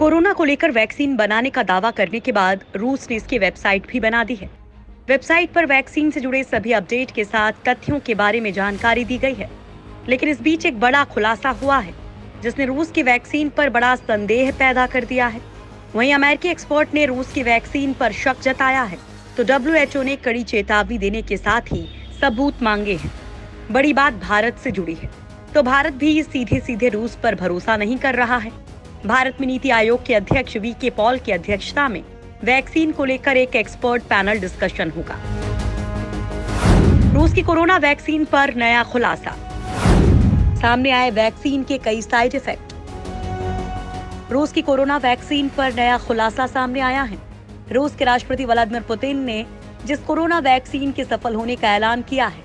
Corona को लेकर vaccine बनाने का दावा करने के बाद रूस ने इसकी वेबसाइट भी बना दी है। वेबसाइट पर वैक्सीन से जुड़े सभी अपडेट के साथ तथ्यों के बारे में जानकारी दी गई है। लेकिन इस बीच एक बड़ा खुलासा हुआ है जिसने रूस की वैक्सीन पर बड़ा संदेह पैदा कर दिया है। वहीं अमेरिकी एक्सपर्ट ने रूस की वैक्सीन पर शक जताया है तो WHO ने कड़ी चेतावनी देने के साथ ही सबूत मांगे हैं। बड़ी बात भारत से जुड़ी है तो भारत भी सीधे सीधे रूस पर भरोसा नहीं कर रहा है। भारत में नीति आयोग के अध्यक्ष VK पॉल की अध्यक्षता में वैक्सीन को लेकर एक एक्सपर्ट पैनल डिस्कशन होगा। रूस की कोरोना वैक्सीन पर नया खुलासा, सामने आए वैक्सीन के कई साइड इफेक्ट। रूस की कोरोना वैक्सीन पर नया खुलासा सामने आया है। रूस के राष्ट्रपति व्लादिमीर पुतिन ने जिस कोरोना वैक्सीन के सफल होने का ऐलान किया है,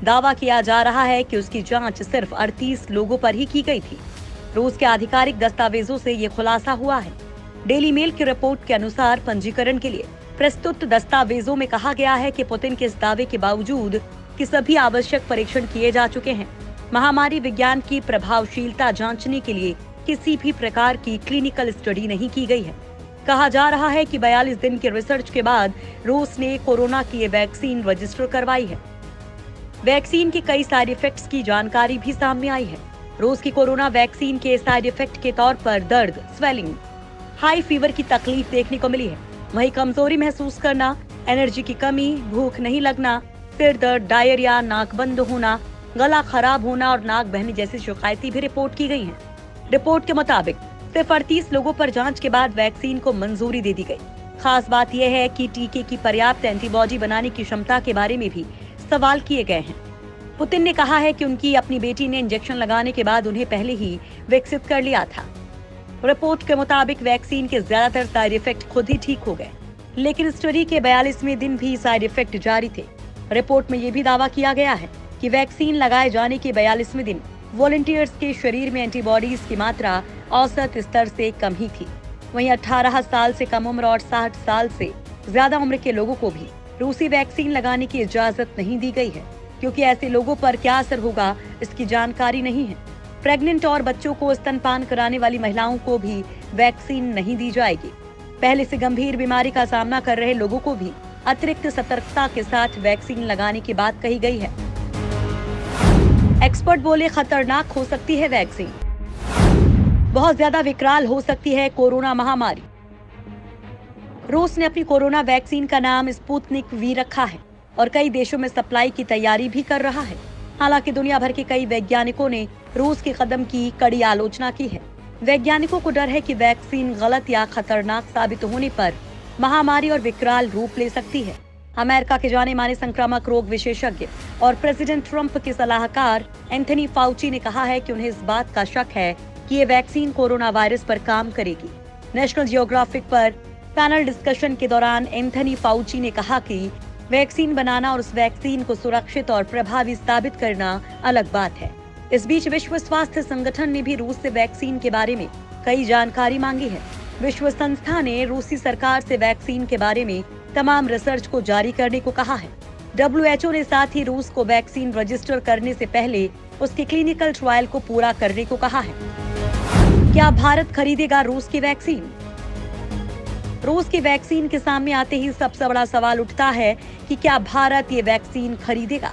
दावा किया जा रहा है कि उसकी जांच सिर्फ 38 लोगों पर ही की गई थी। रूस के आधिकारिक दस्तावेजों से ये खुलासा हुआ है। डेली मेल की रिपोर्ट के अनुसार पंजीकरण के लिए प्रस्तुत दस्तावेजों में कहा गया है कि पुतिन के इस दावे के बावजूद कि सभी आवश्यक परीक्षण किए जा चुके हैं, महामारी विज्ञान की प्रभावशीलता जांचने के लिए किसी भी प्रकार की क्लिनिकल स्टडी नहीं की गई है। कहा जा रहा है कि 42 दिन के रिसर्च के बाद रूस ने कोरोना की ये वैक्सीन रजिस्टर करवाई है। वैक्सीन के कई साइड इफेक्ट्स की जानकारी भी सामने आई है। रूस की कोरोना वैक्सीन के साइड इफेक्ट के तौर पर दर्द, स्वेलिंग, हाई फीवर की तकलीफ देखने को मिली है। वहीं कमजोरी महसूस करना, एनर्जी की कमी, भूख नहीं लगना, सिर दर्द, डायरिया, नाक बंद होना, गला खराब होना और नाक बहने जैसी शिकायतें भी रिपोर्ट की गई हैं। रिपोर्ट के मुताबिक सिर्फ 38 लोगों पर जांच के बाद वैक्सीन को मंजूरी दे दी गई। खास बात यह है कि टीके की पर्याप्त एंटीबॉडी बनाने की क्षमता के बारे में भी सवाल किए गए हैं। पुतिन ने कहा है कि उनकी अपनी बेटी ने इंजेक्शन लगाने के बाद उन्हें पहले ही विकसित कर लिया था। रिपोर्ट के मुताबिक वैक्सीन के ज्यादातर साइड इफेक्ट खुद ही ठीक हो गए, लेकिन स्टडी के 42वें दिन भी साइड इफेक्ट जारी थे। रिपोर्ट में ये भी दावा किया गया है कि वैक्सीन लगाए जाने के 42वें दिन वॉलंटियर्स के शरीर में एंटीबॉडीज की मात्रा औसत स्तर से कम ही थी। वहीं 18 साल से कम उम्र और 60 साल से ज्यादा उम्र के लोगों को भी रूसी वैक्सीन लगाने की इजाजत नहीं दी गई है, क्योंकि ऐसे लोगों पर क्या असर होगा इसकी जानकारी नहीं है। प्रेग्नेंट और बच्चों को स्तनपान कराने वाली महिलाओं को भी वैक्सीन नहीं दी जाएगी। पहले से गंभीर बीमारी का सामना कर रहे लोगों को भी अतिरिक्त सतर्कता के साथ वैक्सीन लगाने की बात कही गई है। एक्सपर्ट बोले, खतरनाक हो सकती है वैक्सीन, बहुत ज्यादा विकराल हो सकती है कोरोना महामारी। रूस ने अपनी कोरोना वैक्सीन का नाम स्पुतनिक V रखा है और कई देशों में सप्लाई की तैयारी भी कर रहा है। हालांकि दुनिया भर के कई वैज्ञानिकों ने रूस के कदम की कड़ी आलोचना की है। वैज्ञानिकों को डर है कि वैक्सीन गलत या खतरनाक साबित होने पर महामारी और विकराल रूप ले सकती है। अमेरिका के जाने माने संक्रामक रोग विशेषज्ञ और प्रेसिडेंट ट्रंप के सलाहकार एंथनी फाउची ने कहा है कि उन्हें इस बात का शक है कि ये वैक्सीन कोरोना वायरस पर काम करेगी। नेशनल जियोग्राफिक पर पैनल डिस्कशन के दौरान एंथनी फाउची ने कहा कि वैक्सीन बनाना और उस वैक्सीन को सुरक्षित और प्रभावी साबित करना अलग बात है। इस बीच विश्व स्वास्थ्य संगठन ने भी रूस से वैक्सीन के बारे में कई जानकारी मांगी है। विश्व संस्था ने रूसी सरकार से वैक्सीन के बारे में तमाम रिसर्च को जारी करने को कहा है। WHO ने साथ ही रूस को वैक्सीन रजिस्टर करने से पहले उसके क्लिनिकल ट्रायल को पूरा करने को कहा है। क्या भारत खरीदेगा रूस की वैक्सीन? रूस की वैक्सीन के सामने आते ही सबसे बड़ा सवाल उठता है कि क्या भारत ये वैक्सीन खरीदेगा?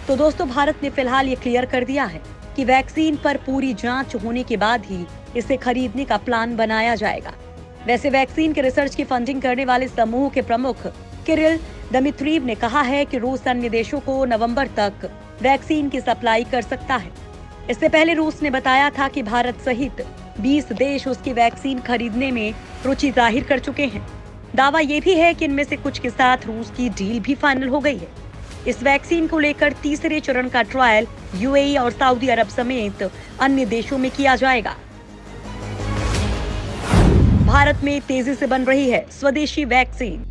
तो दोस्तों, भारत ने फिलहाल ये क्लियर कर दिया है कि वैक्सीन पर पूरी जांच होने के बाद ही इसे खरीदने का प्लान बनाया जाएगा। वैसे वैक्सीन के रिसर्च की फंडिंग करने वाले समूह के प्रमुख किरिल दमित्रीव ने कहा है कि रूस अन्य देशों को नवंबर तक वैक्सीन की सप्लाई कर सकता है। इससे पहले रूस ने बताया था कि भारत सहित 20 देश उसकी वैक्सीन खरीदने में रुचि जाहिर कर चुके हैं। दावा ये भी है कि इनमें से कुछ के साथ रूस की डील भी फाइनल हो गई है। इस वैक्सीन को लेकर तीसरे चरण का ट्रायल UAE और सऊदी अरब समेत अन्य देशों में किया जाएगा। भारत में तेजी से बन रही है स्वदेशी वैक्सीन।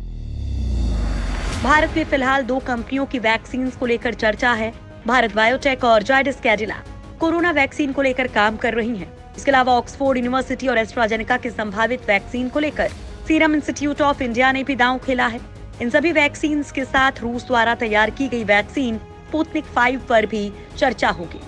भारत में फिलहाल 2 कंपनियों की वैक्सीन को लेकर चर्चा है। भारत बायोटेक और जायडस कैडिला कोरोना वैक्सीन को लेकर काम कर रही हैं। इसके अलावा ऑक्सफोर्ड यूनिवर्सिटी और एस्ट्राजेनेका की संभावित वैक्सीन को लेकर सीरम इंस्टीट्यूट ऑफ इंडिया ने भी दांव खेला है। इन सभी वैक्सीन के साथ रूस द्वारा तैयार की गई वैक्सीन स्पुतनिक 5 पर भी चर्चा होगी।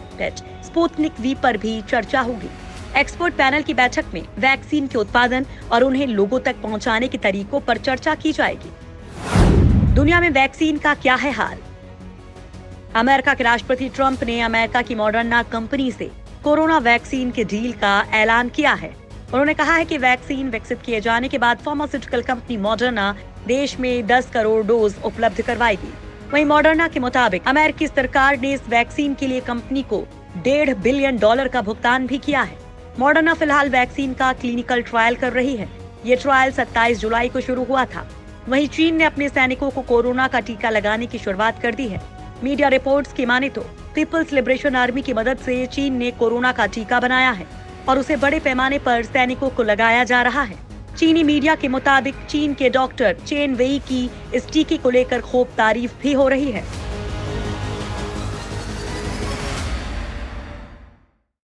स्पुतनिक V पर भी चर्चा होगी। एक्सपर्ट पैनल की बैठक में वैक्सीन के उत्पादन और उन्हें लोगों तक पहुंचाने के तरीकों पर चर्चा की जाएगी। दुनिया में वैक्सीन का क्या है हाल? अमेरिका के राष्ट्रपति ट्रंप ने अमेरिका की मॉडर्ना कंपनी से कोरोना वैक्सीन के डील का ऐलान किया है। उन्होंने कहा है कि वैक्सीन विकसित किए जाने के बाद फार्मास्यूटिकल कंपनी मॉडर्ना देश में 10 करोड़ डोज उपलब्ध करवाएगी। वहीं मॉडर्ना के मुताबिक अमेरिकी सरकार ने इस वैक्सीन के लिए कंपनी को $1.5 बिलियन का भुगतान भी किया है। मॉडर्ना फिलहाल वैक्सीन का क्लिनिकल ट्रायल कर रही है। ये ट्रायल 27 जुलाई को शुरू हुआ था। वहीं चीन ने अपने सैनिकों को कोरोना का टीका लगाने की शुरुआत कर दी है। मीडिया रिपोर्ट्स की माने तो पीपल्स लिबरेशन आर्मी की मदद से चीन ने कोरोना का टीका बनाया है और उसे बड़े पैमाने पर सैनिकों को लगाया जा रहा है। चीनी मीडिया के मुताबिक चीन के डॉक्टर चेन वेई की इस टीके को लेकर खूब तारीफ भी हो रही है।